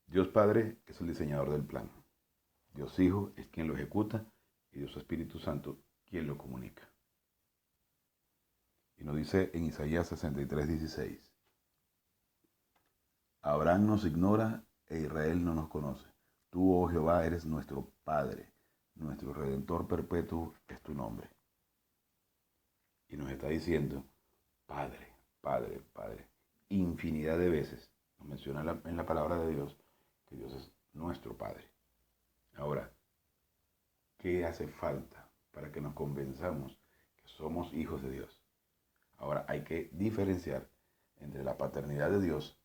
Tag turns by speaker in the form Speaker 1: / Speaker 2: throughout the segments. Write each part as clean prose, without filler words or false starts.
Speaker 1: Dios Padre es el diseñador del plan. Dios Hijo es quien lo ejecuta y Dios Espíritu Santo quien lo comunica. Y nos dice en Isaías 63:16, Abraham nos ignora e Israel no nos conoce. Tú, oh Jehová, eres nuestro Padre, nuestro Redentor perpetuo es tu nombre. Y nos está diciendo, Padre, Padre, Padre. Infinidad de veces nos menciona en la palabra de Dios que Dios es nuestro Padre. Ahora, ¿qué hace falta para que nos convenzamos que somos hijos de Dios? Ahora, hay que diferenciar entre la paternidad de Dios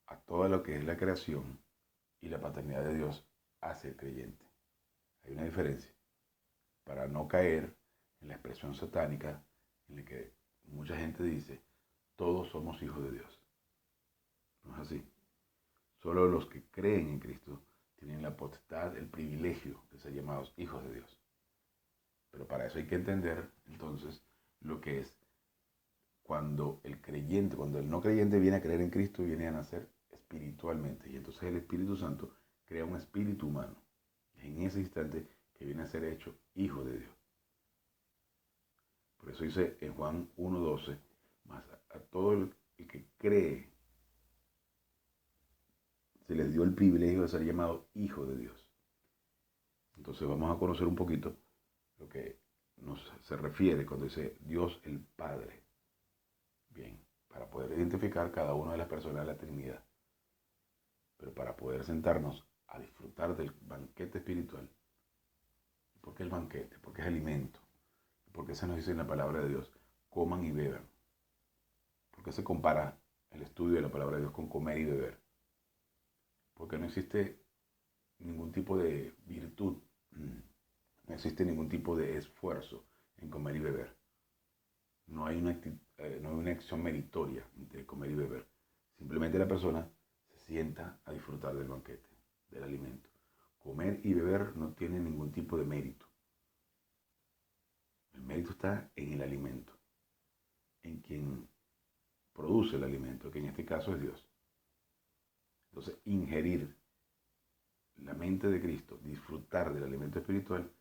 Speaker 1: a todo lo que es la creación y la paternidad de Dios hacia el creyente. Hay una diferencia para no caer en la expresión satánica en la que mucha gente dice, todos somos hijos de Dios. No es así. Solo los que creen en Cristo tienen la potestad, el privilegio de ser llamados hijos de Dios. Pero para eso hay que entender entonces lo que es cuando el creyente, cuando el no creyente viene a creer en Cristo, viene a nacer espiritualmente. Y entonces el Espíritu Santo crea un espíritu humano. Es en ese instante que viene a ser hecho hijo de Dios. Por eso dice en Juan 1:12, más a todo el que cree se les dio el privilegio de ser llamado hijo de Dios. Entonces vamos a conocer un poquito lo que se refiere cuando dice Dios el Padre. Bien, para poder identificar cada una de las personas de la Trinidad. Pero para poder sentarnos a disfrutar del banquete espiritual. ¿Por qué el banquete? Porque es alimento. ¿Por qué se nos dice en la palabra de Dios? Coman y beban. ¿Por qué se compara el estudio de la palabra de Dios con comer y beber? Porque no existe ningún tipo de virtud, no existe ningún tipo de esfuerzo en comer y beber. No hay una acción meritoria de comer y beber. Simplemente la persona se sienta a disfrutar del banquete, del alimento. Comer y beber no tiene ningún tipo de mérito. El mérito está en el alimento, en quien produce el alimento, que en este caso es Dios. Entonces, ingerir la mente de Cristo, disfrutar del alimento espiritual,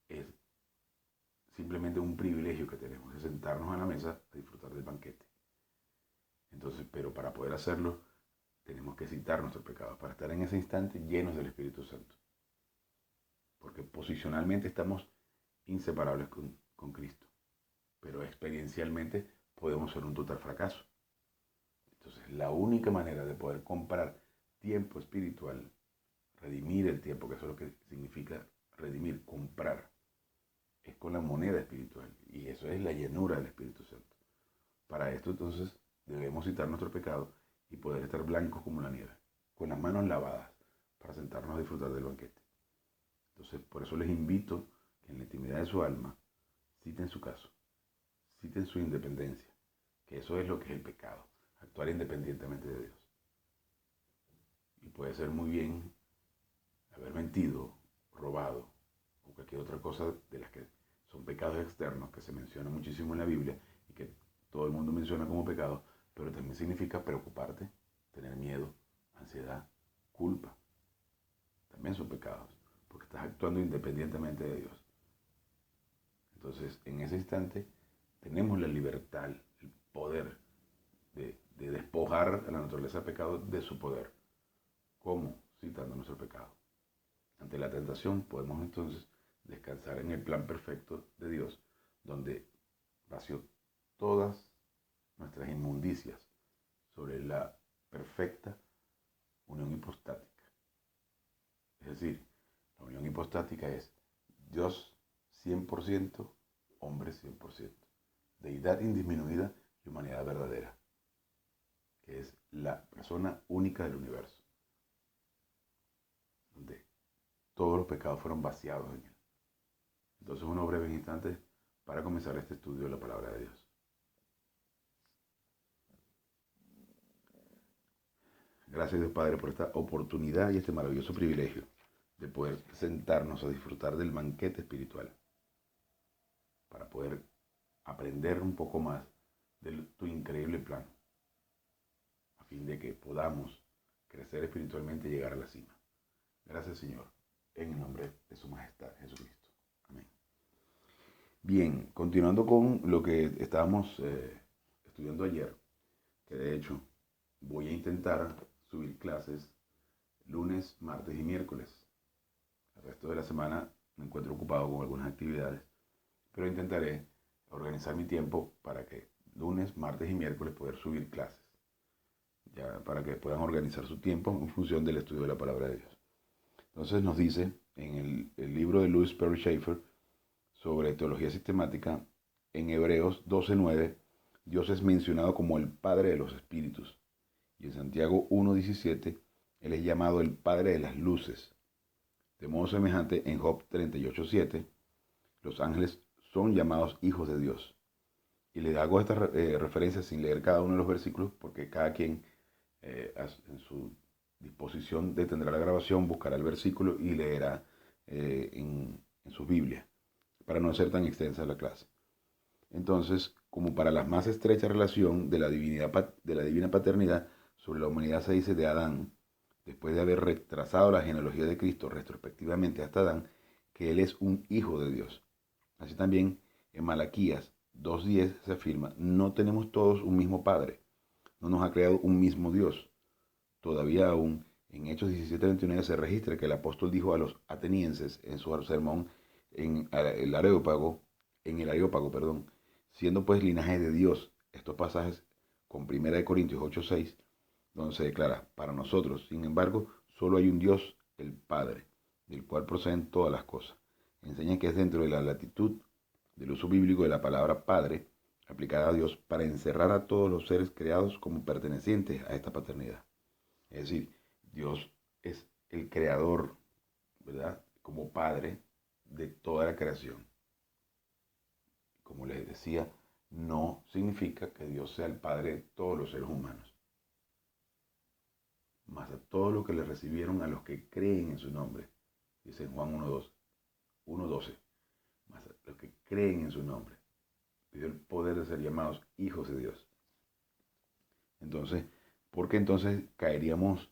Speaker 1: es simplemente un privilegio que tenemos, de sentarnos a la mesa a disfrutar del banquete. Entonces, pero para poder hacerlo, tenemos que citar nuestros pecados, para estar en ese instante llenos del Espíritu Santo. Porque posicionalmente estamos inseparables con Cristo, pero experiencialmente podemos ser un total fracaso. Entonces, la única manera de poder comprar tiempo espiritual, redimir el tiempo, que eso es lo que significa redimir, comprar, es con la moneda espiritual. Y eso es la llenura del Espíritu Santo. Para esto entonces debemos citar nuestro pecado y poder estar blancos como la nieve, con las manos lavadas, para sentarnos a disfrutar del banquete. Entonces, por eso les invito que en la intimidad de su alma citen su caso, citen su independencia, que eso es lo que es el pecado, actuar independientemente de Dios. Y puede ser muy bien haber mentido, robado o cualquier otra cosa de las que son pecados externos que se mencionan muchísimo en la Biblia y que todo el mundo menciona como pecado, pero también significa preocuparte, tener miedo, ansiedad, culpa. También son pecados, porque estás actuando independientemente de Dios. Entonces, en ese instante, tenemos la libertad, el poder de despojar a la naturaleza del pecado de su poder. ¿Cómo? Citando nuestro pecado. Ante la tentación podemos entonces descansar en el plan perfecto de Dios, donde vació todas nuestras inmundicias sobre la perfecta unión hipostática. Es decir, la unión hipostática es Dios 100%, hombre 100%, deidad indisminuida y humanidad verdadera, que es la persona única del universo, donde todos los pecados fueron vaciados en él. Entonces, unos breves instantes para comenzar este estudio de la palabra de Dios. Gracias Dios Padre por esta oportunidad y este maravilloso privilegio de poder sentarnos a disfrutar del banquete espiritual, para poder aprender un poco más de tu increíble plan, a fin de que podamos crecer espiritualmente y llegar a la cima. Gracias, Señor, en el nombre de su majestad, Jesucristo. Amén. Bien, continuando con lo que estábamos estudiando ayer, que de hecho voy a intentar subir clases lunes, martes y miércoles. El resto de la semana me encuentro ocupado con algunas actividades, pero intentaré organizar mi tiempo para que lunes, martes y miércoles poder subir clases, ya para que puedan organizar su tiempo en función del estudio de la palabra de Dios. Entonces nos dice en el libro de Louis Perry Schaeffer sobre teología sistemática, en Hebreos 12:9, Dios es mencionado como el Padre de los Espíritus. Y en Santiago 1:17, Él es llamado el Padre de las Luces. De modo semejante, en Job 38:7, los ángeles son llamados hijos de Dios. Y les hago esta referencia sin leer cada uno de los versículos, porque cada quien en su disposición detendrá la grabación, buscará el versículo y leerá en su Biblia, para no ser tan extensa la clase. Entonces, como para la más estrecha relación de la divina paternidad sobre la humanidad se dice de Adán, después de haber retrasado la genealogía de Cristo retrospectivamente hasta Adán, que él es un hijo de Dios. Así también en Malaquías 2:10 se afirma, no tenemos todos un mismo Padre, no nos ha creado un mismo Dios. Todavía aún en Hechos 17:29 se registra que el apóstol dijo a los atenienses en su sermón en el Areópago, siendo pues linaje de Dios, estos pasajes con 1 Corintios 8:6, donde se declara, para nosotros, sin embargo, solo hay un Dios, el Padre, del cual proceden todas las cosas. Enseña que es dentro de la latitud del uso bíblico de la palabra Padre, aplicada a Dios, para encerrar a todos los seres creados como pertenecientes a esta paternidad. Es decir, Dios es el creador, ¿verdad? Como Padre de toda la creación. Como les decía, no significa que Dios sea el Padre de todos los seres humanos, más a todos los que le recibieron, a los que creen en su nombre. Dice en Juan 1:12, más a los que creen en su nombre. Le dio el poder de ser llamados hijos de Dios. Entonces, ¿por qué entonces caeríamos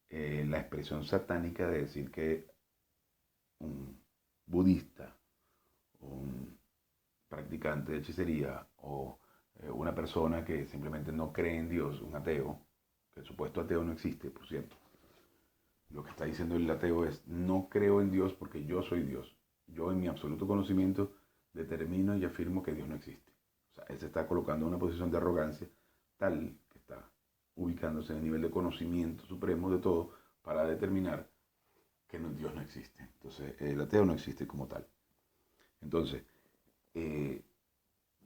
Speaker 1: en la expresión satánica de decir que un budista, un practicante de hechicería o una persona que simplemente no cree en Dios, un ateo, que el supuesto ateo no existe, por cierto? Lo que está diciendo el ateo es, no creo en Dios porque yo soy Dios. Yo en mi absoluto conocimiento determino y afirmo que Dios no existe. O sea, él se está colocando en una posición de arrogancia tal que está ubicándose en el nivel de conocimiento supremo de todo para determinar que Dios no existe. Entonces, el ateo no existe como tal. Entonces,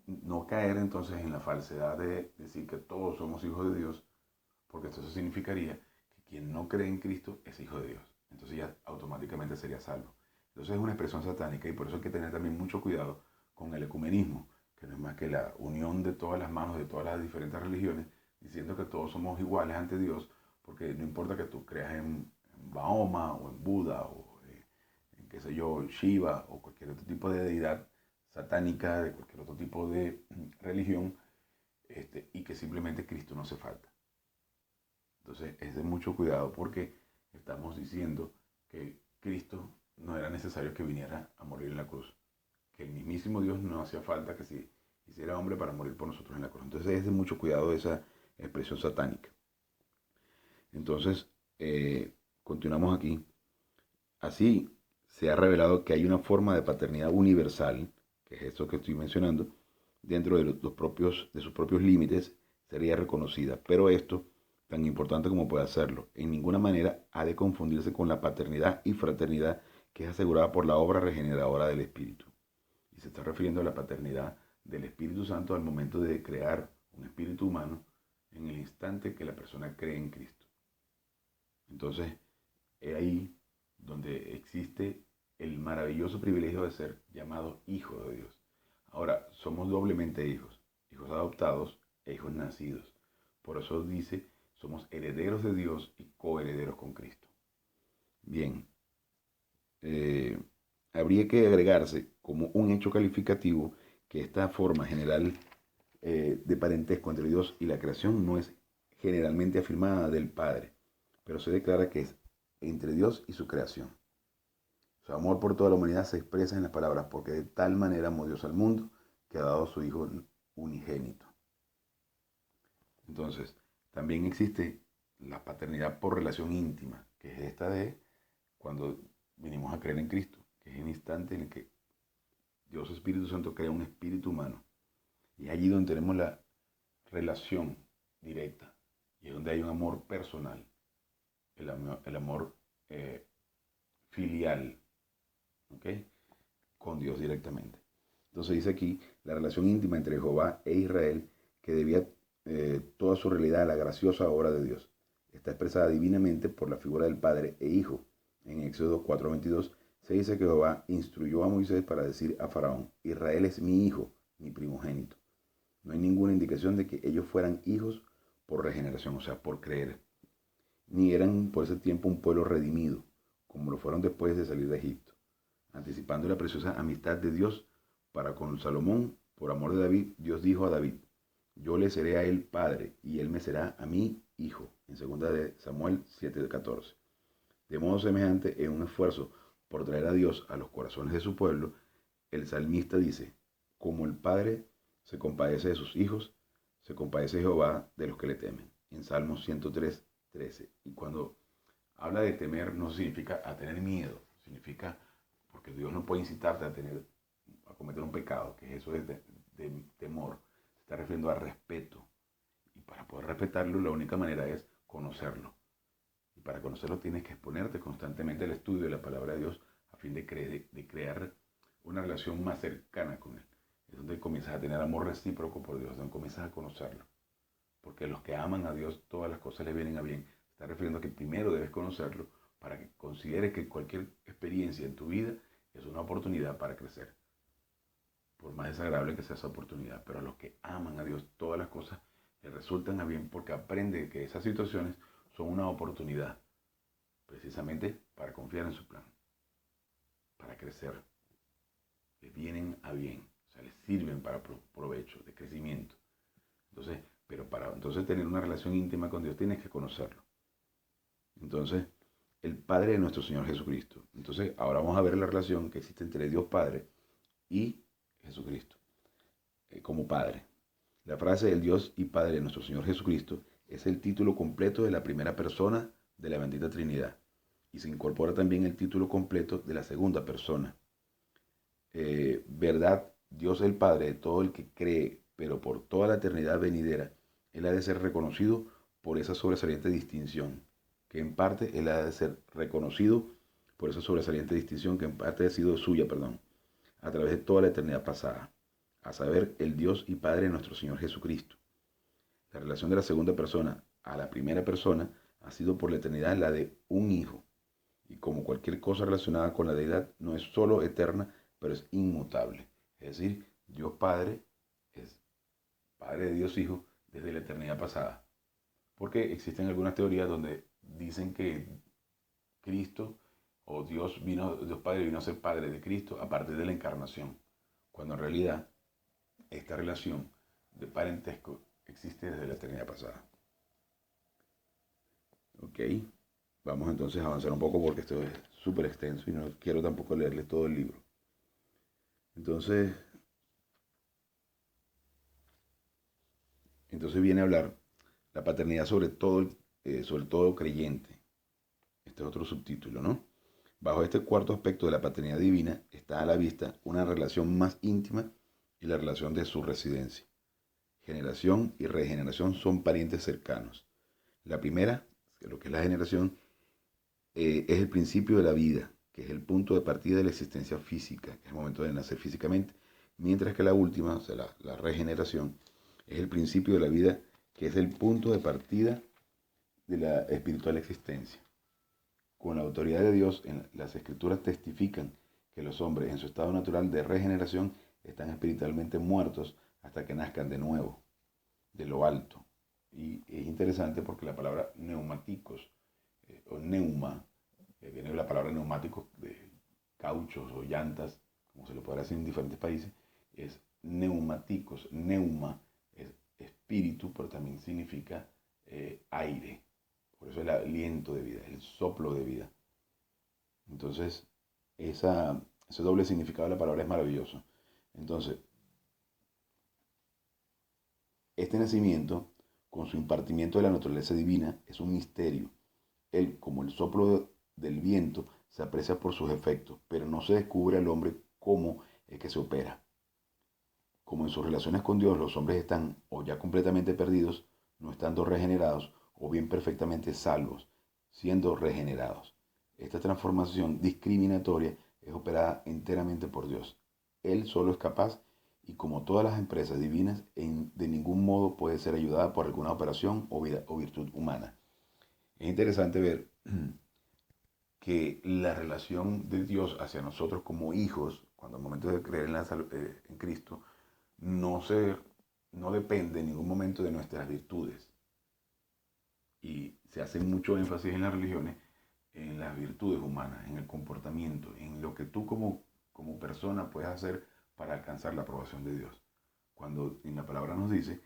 Speaker 1: no caer entonces en la falsedad de decir que todos somos hijos de Dios, porque eso significaría que quien no cree en Cristo es hijo de Dios. Entonces ya automáticamente sería salvo. Entonces es una expresión satánica y por eso hay que tener también mucho cuidado con el ecumenismo, que no es más que la unión de todas las manos de todas las diferentes religiones, diciendo que todos somos iguales ante Dios, porque no importa que tú creas en Mahoma o en Buda o en qué sé yo, Shiva o cualquier otro tipo de deidad satánica, de cualquier otro tipo de religión, y que simplemente Cristo no hace falta. Entonces es de mucho cuidado porque estamos diciendo que Cristo no era necesario que viniera a morir en la cruz, que el mismísimo Dios no hacía falta que se hiciera hombre para morir por nosotros en la cruz. Entonces es de mucho cuidado esa expresión satánica. Entonces, continuamos aquí. Así se ha revelado que hay una forma de paternidad universal, que es eso que estoy mencionando, dentro de sus propios límites, sería reconocida. Pero esto, tan importante como puede hacerlo, en ninguna manera ha de confundirse con la paternidad y fraternidad que es asegurada por la obra regeneradora del Espíritu. Y se está refiriendo a la paternidad del Espíritu Santo al momento de crear un espíritu humano en el instante que la persona cree en Cristo. Entonces, es ahí donde existe el maravilloso privilegio de ser llamado hijo de Dios. Ahora, somos doblemente hijos, hijos adoptados e hijos nacidos. Por eso dice, somos herederos de Dios y coherederos con Cristo. Bien, habría que agregarse como un hecho calificativo que esta forma general de parentesco entre Dios y la creación no es generalmente afirmada del Padre, pero se declara que es entre Dios y su creación. Su amor por toda la humanidad se expresa en las palabras, porque de tal manera amó Dios al mundo que ha dado a su Hijo unigénito. Entonces, también existe la paternidad por relación íntima, que es esta de cuando vinimos a creer en Cristo, que es el instante en el que Dios Espíritu Santo crea un espíritu humano. Y es allí donde tenemos la relación directa, y es donde hay un amor personal, el amor filial, ¿ok? Con Dios directamente. Entonces dice aquí la relación íntima entre Jehová e Israel, que debía toda su realidad a la graciosa obra de Dios. Está expresada divinamente por la figura del Padre e Hijo. En Éxodo 4:22 se dice que Jehová instruyó a Moisés para decir a Faraón: Israel es mi hijo, mi primogénito. No hay ninguna indicación de que ellos fueran hijos por regeneración, o sea, por creer, ni eran por ese tiempo un pueblo redimido, como lo fueron después de salir de Egipto, anticipando la preciosa amistad de Dios para con Salomón. Por amor de David, Dios dijo a David: yo le seré a él padre, y él me será a mí hijo, en 2 de Samuel 7:14. De modo semejante, en un esfuerzo por traer a Dios a los corazones de su pueblo, el salmista dice: como el padre se compadece de sus hijos, se compadece Jehová de los que le temen, en Salmos 103:13. Y cuando habla de temer, no significa a tener miedo, significa, porque Dios no puede incitarte a cometer un pecado, que eso es de temor, se está refiriendo a respeto. Y para poder respetarlo, la única manera es conocerlo. Y para conocerlo tienes que exponerte constantemente al estudio de la palabra de Dios a fin de crear una relación más cercana con Él. Es donde comienzas a tener amor recíproco por Dios, donde comienzas a conocerlo. Porque los que aman a Dios, todas las cosas les vienen a bien. Se está refiriendo a que primero debes conocerlo para que consideres que cualquier experiencia en tu vida es una oportunidad para crecer. Por más desagradable que sea esa oportunidad. Pero a los que aman a Dios, todas las cosas les resultan a bien porque aprenden que esas situaciones son una oportunidad precisamente para confiar en su plan, para crecer. Les vienen a bien, o sea, les sirven para provecho, de crecimiento. Entonces, pero para entonces tener una relación íntima con Dios tienes que conocerlo. Entonces, el Padre de nuestro Señor Jesucristo. Entonces, ahora vamos a ver la relación que existe entre Dios Padre y Jesucristo como Padre. La frase del Dios y Padre de nuestro Señor Jesucristo es el título completo de la primera persona de la bendita Trinidad. Y se incorpora también el título completo de la segunda persona. Verdad, Dios el Padre de todo el que cree, pero por toda la eternidad venidera, Él ha de ser reconocido por esa sobresaliente distinción, que en parte Él ha de ser reconocido por esa sobresaliente distinción que en parte ha sido suya, a través de toda la eternidad pasada, a saber, el Dios y Padre de nuestro Señor Jesucristo. La relación de la segunda persona a la primera persona ha sido por la eternidad la de un hijo, y como cualquier cosa relacionada con la deidad, no es sólo eterna, pero es inmutable. Es decir, Dios Padre es Padre de Dios Hijo desde la eternidad pasada. Porque existen algunas teorías donde dicen que Cristo o Dios Padre vino a ser Padre de Cristo a partir de la encarnación, cuando en realidad esta relación de parentesco existe desde la eternidad pasada. Ok, vamos entonces a avanzar un poco porque esto es súper extenso y no quiero tampoco leerles todo el libro. Entonces viene a hablar la paternidad sobre todo creyente. Este es otro subtítulo, ¿no? Bajo este cuarto aspecto de la paternidad divina está a la vista una relación más íntima y la relación de su residencia. Generación y regeneración son parientes cercanos. La primera, lo que es la generación, es el principio de la vida, que es el punto de partida de la existencia física, que es el momento de nacer físicamente, mientras que la última, o sea, la regeneración, es el principio de la vida, que es el punto de partida de la espiritual existencia. Con la autoridad de Dios, las escrituras testifican que los hombres en su estado natural de regeneración están espiritualmente muertos hasta que nazcan de nuevo, de lo alto. Y es interesante porque la palabra neumáticos o neuma, viene de la palabra neumáticos de cauchos o llantas, como se lo podrá decir en diferentes países, es neumáticos. Neuma es espíritu, pero también significa aire Por eso el aliento de vida, el soplo de vida. Entonces, ese doble significado de la palabra es maravilloso. Entonces, este nacimiento, con su impartimiento de la naturaleza divina, es un misterio. Él, como el soplo del viento, se aprecia por sus efectos, pero no se descubre al hombre cómo es que se opera. Como en sus relaciones con Dios los hombres están o ya completamente perdidos, no estando regenerados, o bien perfectamente salvos, siendo regenerados. Esta transformación discriminatoria es operada enteramente por Dios. Él solo es capaz y como todas las empresas divinas, de ningún modo puede ser ayudada por alguna operación o virtud humana. Es interesante ver que la relación de Dios hacia nosotros como hijos, cuando al momento de creer en Cristo, no, no depende en ningún momento de nuestras virtudes. Y se hace mucho énfasis en las religiones, en las virtudes humanas, en el comportamiento, en lo que tú como persona puedes hacer para alcanzar la aprobación de Dios. Cuando en la palabra nos dice,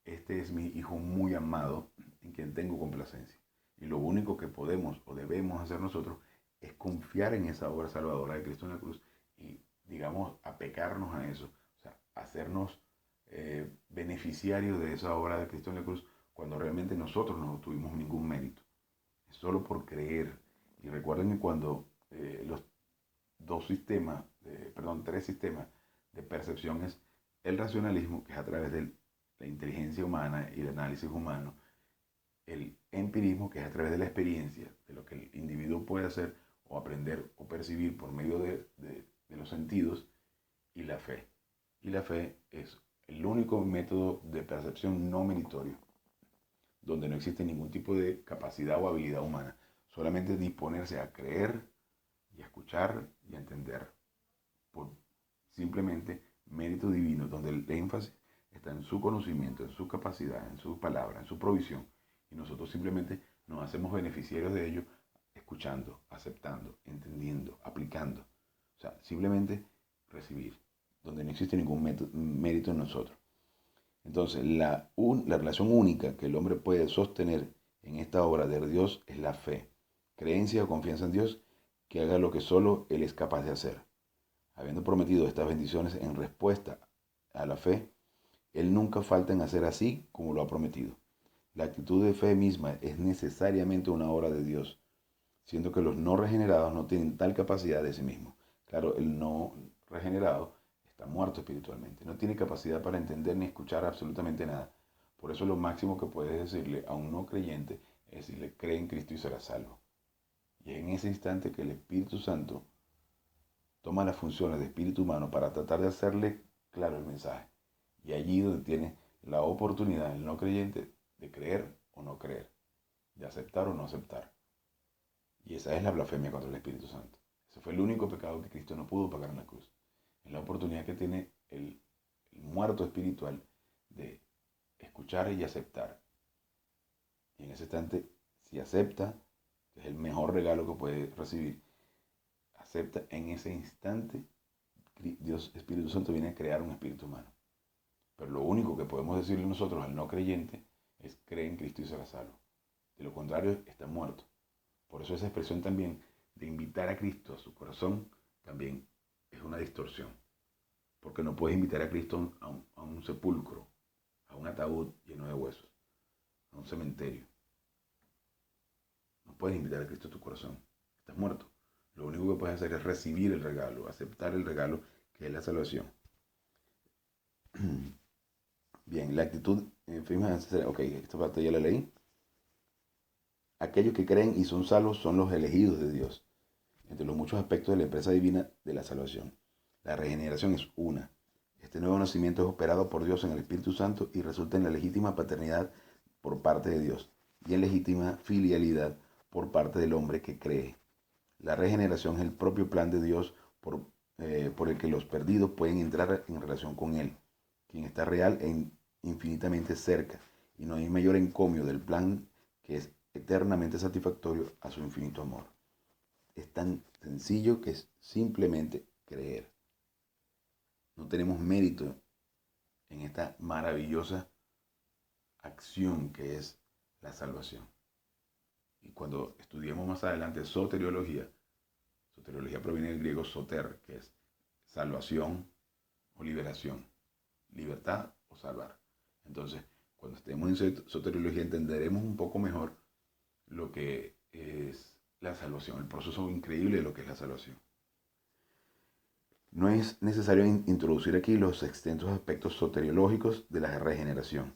Speaker 1: este es mi hijo muy amado, en quien tengo complacencia. Y lo único que podemos o debemos hacer nosotros es confiar en esa obra salvadora de Cristo en la cruz y, digamos, apegarnos a eso. O sea, hacernos beneficiarios de esa obra de Cristo en la cruz cuando realmente nosotros no tuvimos ningún mérito. Es solo por creer. Y recuerden que cuando los tres sistemas de percepción es el racionalismo, que es a través de la inteligencia humana y el análisis humano, el empirismo, que es a través de la experiencia, de lo que el individuo puede hacer o aprender o percibir por medio de los sentidos, y la fe. Y la fe es el único método de percepción no meritorio, donde no existe ningún tipo de capacidad o habilidad humana, solamente disponerse a creer y a escuchar y a entender por simplemente mérito divino, donde el énfasis está en su conocimiento, en su capacidad, en su palabra, en su provisión, y nosotros simplemente nos hacemos beneficiarios de ello escuchando, aceptando, entendiendo, aplicando. O sea, simplemente recibir, donde no existe ningún mérito en nosotros. Entonces, la relación única que el hombre puede sostener en esta obra de Dios es la fe, creencia o confianza en Dios que haga lo que solo Él es capaz de hacer. Habiendo prometido estas bendiciones en respuesta a la fe, Él nunca falta en hacer así como lo ha prometido. La actitud de fe misma es necesariamente una obra de Dios, siendo que los no regenerados no tienen tal capacidad de sí mismos. Claro, el no regenerado está muerto espiritualmente, no tiene capacidad para entender ni escuchar absolutamente nada. Por eso lo máximo que puedes decirle a un no creyente es decirle, cree en Cristo y serás salvo. Y es en ese instante que el Espíritu Santo toma las funciones de espíritu humano para tratar de hacerle claro el mensaje. Y allí donde tiene la oportunidad el no creyente de creer o no creer, de aceptar o no aceptar. Y esa es la blasfemia contra el Espíritu Santo. Ese fue el único pecado que Cristo no pudo pagar en la cruz. Es la oportunidad que tiene el muerto espiritual de escuchar y aceptar. Y en ese instante, si acepta, que es el mejor regalo que puede recibir, acepta en ese instante, Dios Espíritu Santo viene a crear un espíritu humano. Pero lo único que podemos decirle nosotros al no creyente es cree en Cristo y será salvo. De lo contrario, está muerto. Por eso esa expresión también de invitar a Cristo a su corazón también es una distorsión. Porque no puedes invitar a Cristo a un sepulcro, a un ataúd lleno de huesos, a un cementerio. No puedes invitar a Cristo a tu corazón. Estás muerto. Lo único que puedes hacer es recibir el regalo, aceptar el regalo que es la salvación. Bien, la actitud firme, ok, esta parte ya la leí. Aquellos que creen y son salvos son los elegidos de Dios, entre los muchos aspectos de la empresa divina de la salvación. La regeneración es una. Este nuevo nacimiento es operado por Dios en el Espíritu Santo y resulta en la legítima paternidad por parte de Dios y en legítima filialidad por parte del hombre que cree. La regeneración es el propio plan de Dios por el que los perdidos pueden entrar en relación con Él, quien está real e infinitamente cerca, y no hay mayor encomio del plan que es eternamente satisfactorio a su infinito amor. Es tan sencillo que es simplemente creer. No tenemos mérito en esta maravillosa acción que es la salvación. Y cuando estudiemos más adelante soteriología proviene del griego soter, que es salvación o liberación, libertad o salvar. Entonces, cuando estemos en soteriología entenderemos un poco mejor lo que es la salvación, el proceso increíble de lo que es la salvación. No es necesario introducir aquí los extensos aspectos soteriológicos de la regeneración.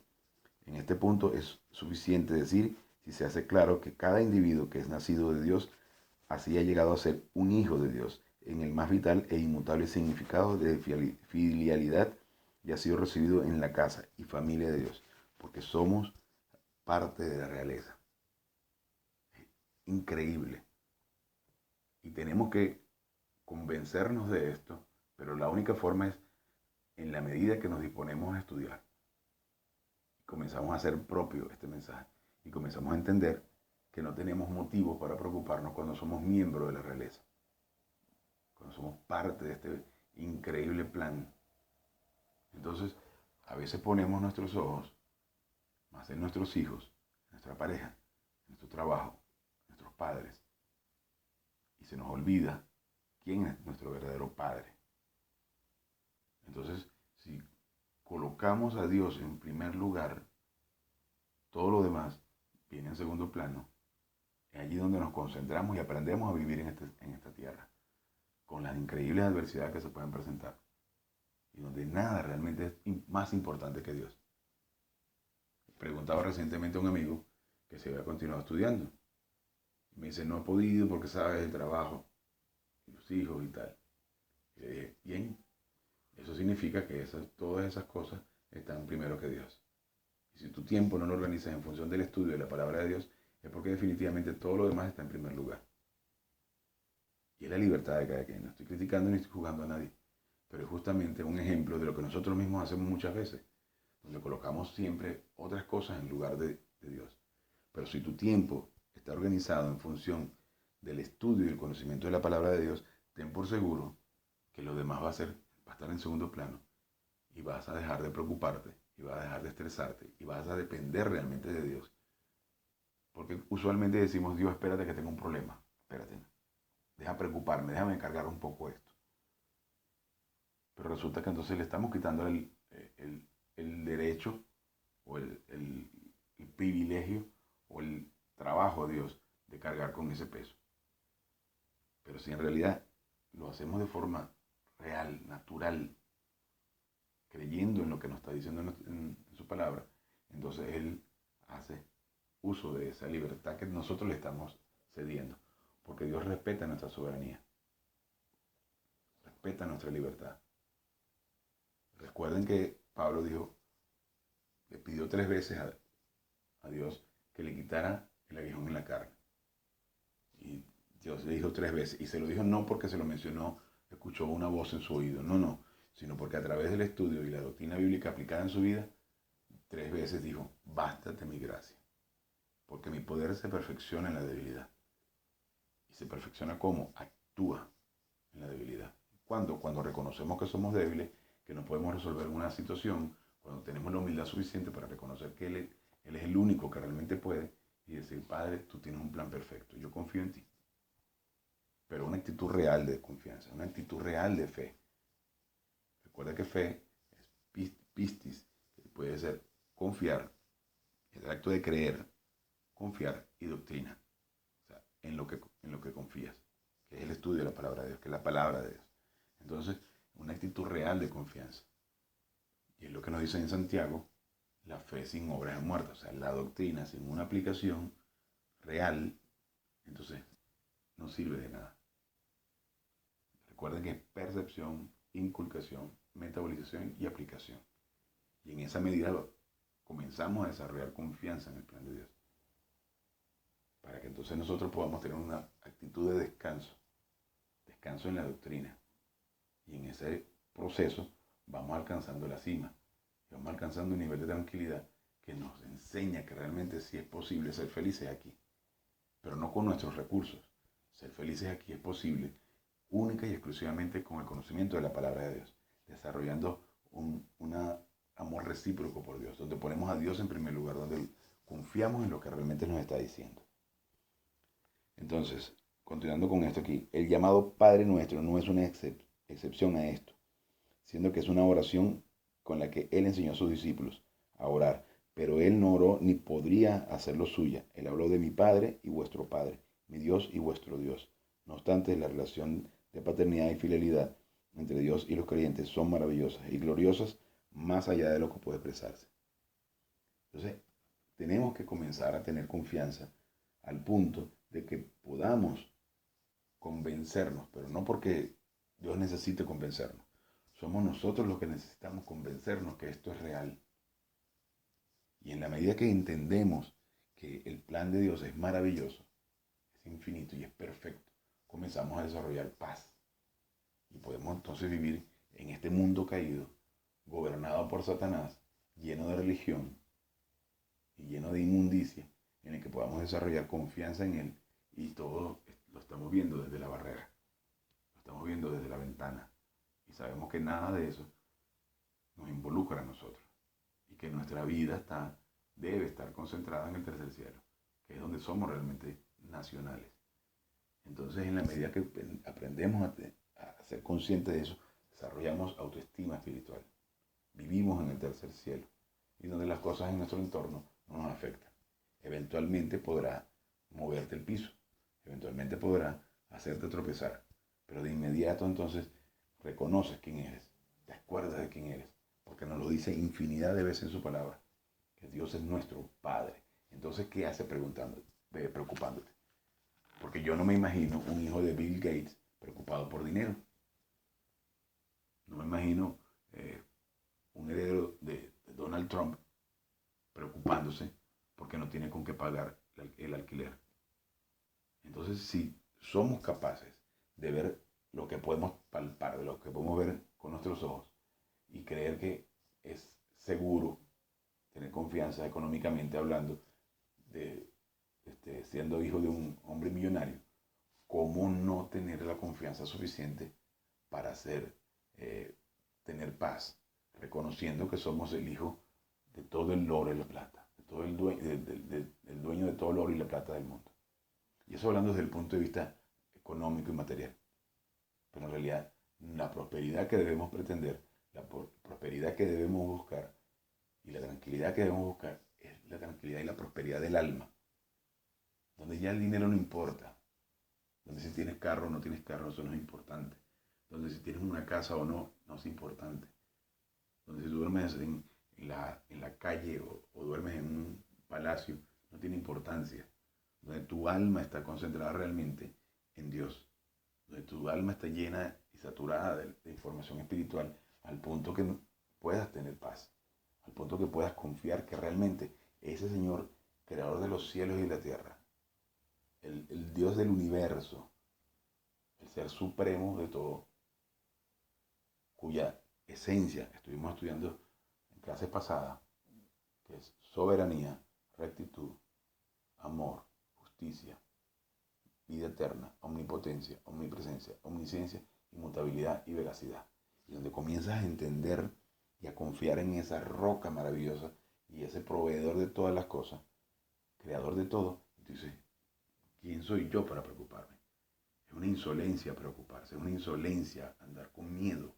Speaker 1: En este punto es suficiente decir, si se hace claro, que cada individuo que es nacido de Dios así ha llegado a ser un hijo de Dios en el más vital e inmutable significado de filialidad, y ha sido recibido en la casa y familia de Dios, porque somos parte de la realeza. Increíble. Y tenemos que convencernos de esto, pero la única forma es en la medida que nos disponemos a estudiar. Comenzamos a hacer propio este mensaje y comenzamos a entender que no tenemos motivos para preocuparnos cuando somos miembros de la realeza, cuando somos parte de este increíble plan. Entonces, a veces ponemos nuestros ojos más en nuestros hijos, en nuestra pareja, en nuestro trabajo, en nuestros padres, y se nos olvida quién es nuestro verdadero Padre. Entonces, si colocamos a Dios en primer lugar, todo lo demás viene en segundo plano. Es allí donde nos concentramos y aprendemos a vivir en esta tierra, con las increíbles adversidades que se pueden presentar, y donde nada realmente es más importante que Dios. Preguntaba recientemente a un amigo que se había continuado estudiando. Me dice, no he podido porque sabes el trabajo, los hijos y tal. Y le dije, bien, eso significa que todas esas cosas están primero que Dios. Y si tu tiempo no lo organizas en función del estudio de la palabra de Dios, es porque definitivamente todo lo demás está en primer lugar. Y es la libertad de cada quien. No estoy criticando ni estoy juzgando a nadie, pero es justamente un ejemplo de lo que nosotros mismos hacemos muchas veces, donde colocamos siempre otras cosas en lugar de Dios. Pero si tu tiempo está organizado en función del estudio y el conocimiento de la palabra de Dios, ten por seguro que lo demás va a estar en segundo plano, y vas a dejar de preocuparte, y vas a dejar de estresarte, y vas a depender realmente de Dios. Porque usualmente decimos, Dios, espérate que tengo un problema. Espérate, deja preocuparme, déjame cargar un poco esto. Pero resulta que entonces le estamos quitando el derecho o el privilegio o el trabajo a Dios de cargar con ese peso. Pero si en realidad lo hacemos de forma real, natural, creyendo en lo que nos está diciendo en su palabra, entonces Él hace uso de esa libertad que nosotros le estamos cediendo, porque Dios respeta nuestra soberanía, respeta nuestra libertad. Recuerden que Pablo le pidió 3 veces a Dios que le quitara el aguijón en la carne. Y Dios le dijo 3 veces, y se lo dijo no porque se lo mencionó, escuchó una voz en su oído, no, sino porque a través del estudio y la doctrina bíblica aplicada en su vida, 3 veces dijo, bástate mi gracia, porque mi poder se perfecciona en la debilidad. ¿Y se perfecciona cómo? Actúa en la debilidad. ¿Cuándo? Cuando reconocemos que somos débiles, que no podemos resolver una situación, cuando tenemos la humildad suficiente para reconocer que Él es el único que realmente puede, y decir, Padre, tú tienes un plan perfecto, yo confío en ti. Pero una actitud real de confianza, una actitud real de fe. Recuerda que fe es pistis, puede ser confiar, el acto de creer, confiar y doctrina, o sea, en lo que confías, que es el estudio de la palabra de Dios, que es la palabra de Dios. Entonces, una actitud real de confianza. Y es lo que nos dice en Santiago, la fe sin obras es muerta, o sea, la doctrina sin una aplicación real, entonces no sirve de nada. Recuerden que es percepción, inculcación, metabolización y aplicación. Y en esa medida comenzamos a desarrollar confianza en el plan de Dios, para que entonces nosotros podamos tener una actitud de descanso en la doctrina. Y en ese proceso vamos alcanzando la cima, vamos alcanzando un nivel de tranquilidad que nos enseña que realmente sí es posible ser felices aquí, pero no con nuestros recursos. Ser felices aquí es posible única y exclusivamente con el conocimiento de la palabra de Dios, desarrollando un amor recíproco por Dios, donde ponemos a Dios en primer lugar, donde confiamos en lo que realmente nos está diciendo. Entonces, continuando con esto aquí, el llamado Padre Nuestro no es una excepción a esto, siendo que es una oración con la que Él enseñó a sus discípulos a orar, pero Él no oró ni podría hacerlo suya. Él habló de mi Padre y vuestro Padre, mi Dios y vuestro Dios. No obstante, la relación de paternidad y fidelidad entre Dios y los creyentes son maravillosas y gloriosas más allá de lo que puede expresarse. Entonces, tenemos que comenzar a tener confianza al punto de que podamos convencernos, pero no porque Dios necesite convencernos. Somos nosotros los que necesitamos convencernos que esto es real. Y en la medida que entendemos que el plan de Dios es maravilloso, es infinito y es perfecto, comenzamos a desarrollar paz. Y podemos entonces vivir en este mundo caído, gobernado por Satanás, lleno de religión y lleno de inmundicia, en el que podamos desarrollar confianza en Él y todo lo estamos viendo desde la barrera, lo estamos viendo desde la ventana y sabemos que nada de eso nos involucra a nosotros y que nuestra vida debe estar concentrada en el tercer cielo, que es donde somos realmente nacionales. Entonces, en la medida que aprendemos a ser conscientes de eso, desarrollamos autoestima espiritual, vivimos en el tercer cielo y donde las cosas en nuestro entorno no nos afectan. Eventualmente podrá moverte el piso, eventualmente podrá hacerte tropezar, pero de inmediato entonces reconoces quién eres, te acuerdas de quién eres, porque nos lo dice infinidad de veces en su palabra, que Dios es nuestro Padre. Entonces, ¿qué hace preocupándote? Porque yo no me imagino un hijo de Bill Gates preocupado por dinero. No me imagino un heredero de Donald Trump preocupándose porque no tiene con qué pagar el alquiler. Entonces, si somos capaces de ver lo que podemos palpar, de lo que podemos ver con nuestros ojos y creer que es seguro tener confianza económicamente hablando de siendo hijo de un hombre millonario, ¿cómo no tener la confianza suficiente para eh, tener paz, reconociendo que somos el hijo de todo el oro y la plata, de todo el dueño de todo el oro y la plata del mundo? Y eso hablando desde el punto de vista económico y material. Pero en realidad, la prosperidad que debemos pretender, la prosperidad que debemos buscar y la tranquilidad que debemos buscar es la tranquilidad y la prosperidad del alma, donde ya el dinero no importa, donde si tienes carro o no tienes carro, eso no es importante, donde si tienes una casa o no, no es importante, donde si duermes en la calle o duermes en un palacio, no tiene importancia, donde tu alma está concentrada realmente en Dios, donde tu alma está llena y saturada de información espiritual, al punto que puedas tener paz, al punto que puedas confiar que realmente ese Señor, creador de los cielos y la tierra, el Dios del universo, el ser supremo de todo, cuya esencia estuvimos estudiando en clases pasadas, que es soberanía, rectitud, amor, justicia, vida eterna, omnipotencia, omnipresencia, omnisciencia, inmutabilidad y veracidad. Y donde comienzas a entender y a confiar en esa roca maravillosa y ese proveedor de todas las cosas, creador de todo, y tú dices, ¿quién soy yo para preocuparme? Es una insolencia preocuparse, es una insolencia andar con miedo,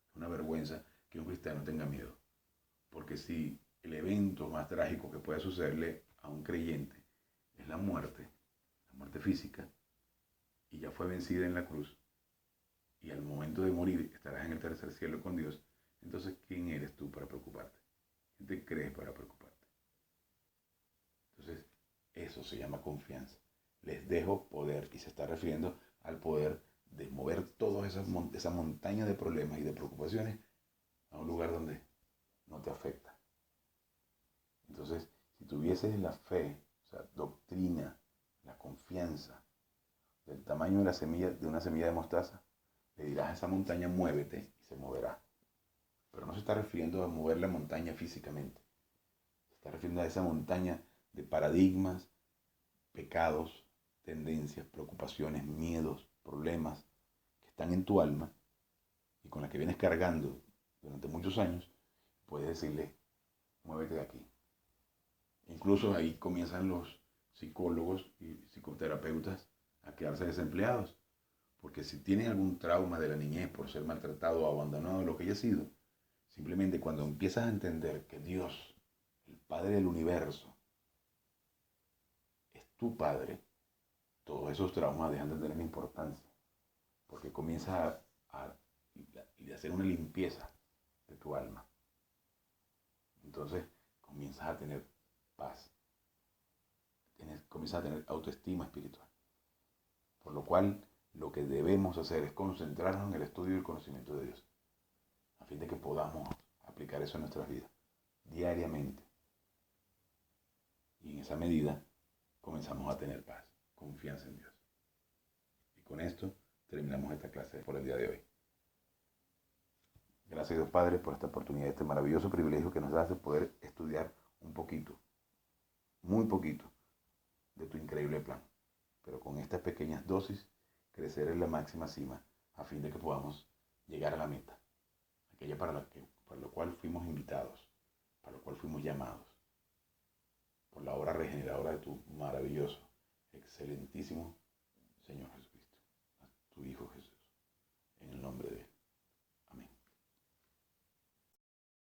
Speaker 1: es una vergüenza que un cristiano tenga miedo. Porque si el evento más trágico que puede sucederle a un creyente es la muerte física, y ya fue vencida en la cruz, y al momento de morir estarás en el tercer cielo con Dios, entonces ¿quién eres tú para preocuparte? ¿Quién te crees para preocuparte? Entonces, eso se llama confianza. Les dejo poder, y se está refiriendo al poder de mover todas esa montaña de problemas y de preocupaciones a un lugar donde no te afecta. Entonces, si tuvieses la fe, o sea, doctrina, la confianza del tamaño de una semilla de mostaza, le dirás a esa montaña, muévete, y se moverá. Pero no se está refiriendo a mover la montaña físicamente. Se está refiriendo a esa montaña de paradigmas, pecados, tendencias, preocupaciones, miedos, problemas que están en tu alma y con las que vienes cargando durante muchos años. Puedes decirle, muévete de aquí. Incluso ahí comienzan los psicólogos y psicoterapeutas a quedarse desempleados. Porque si tienen algún trauma de la niñez por ser maltratado o abandonado, lo que haya sido, simplemente cuando empiezas a entender que Dios, el Padre del universo, es tu Padre, todos esos traumas dejan de tener importancia. Porque comienzas a hacer una limpieza de tu alma. Entonces comienzas a tener paz. Comienzas a tener autoestima espiritual. Por lo cual, lo que debemos hacer es concentrarnos en el estudio y el conocimiento de Dios, a fin de que podamos aplicar eso en nuestras vidas, diariamente. Y en esa medida comenzamos a tener paz, confianza en Dios. Y con esto terminamos esta clase por el día de hoy. Gracias Dios Padre por esta oportunidad, este maravilloso privilegio que nos das de poder estudiar un poquito, muy poquito, de tu increíble plan. Pero con estas pequeñas dosis, crecer en la máxima cima, a fin de que podamos llegar a la meta, aquella para la cual fuimos invitados, para la cual fuimos llamados, por la obra regeneradora de tu maravilloso, excelentísimo Señor Jesús.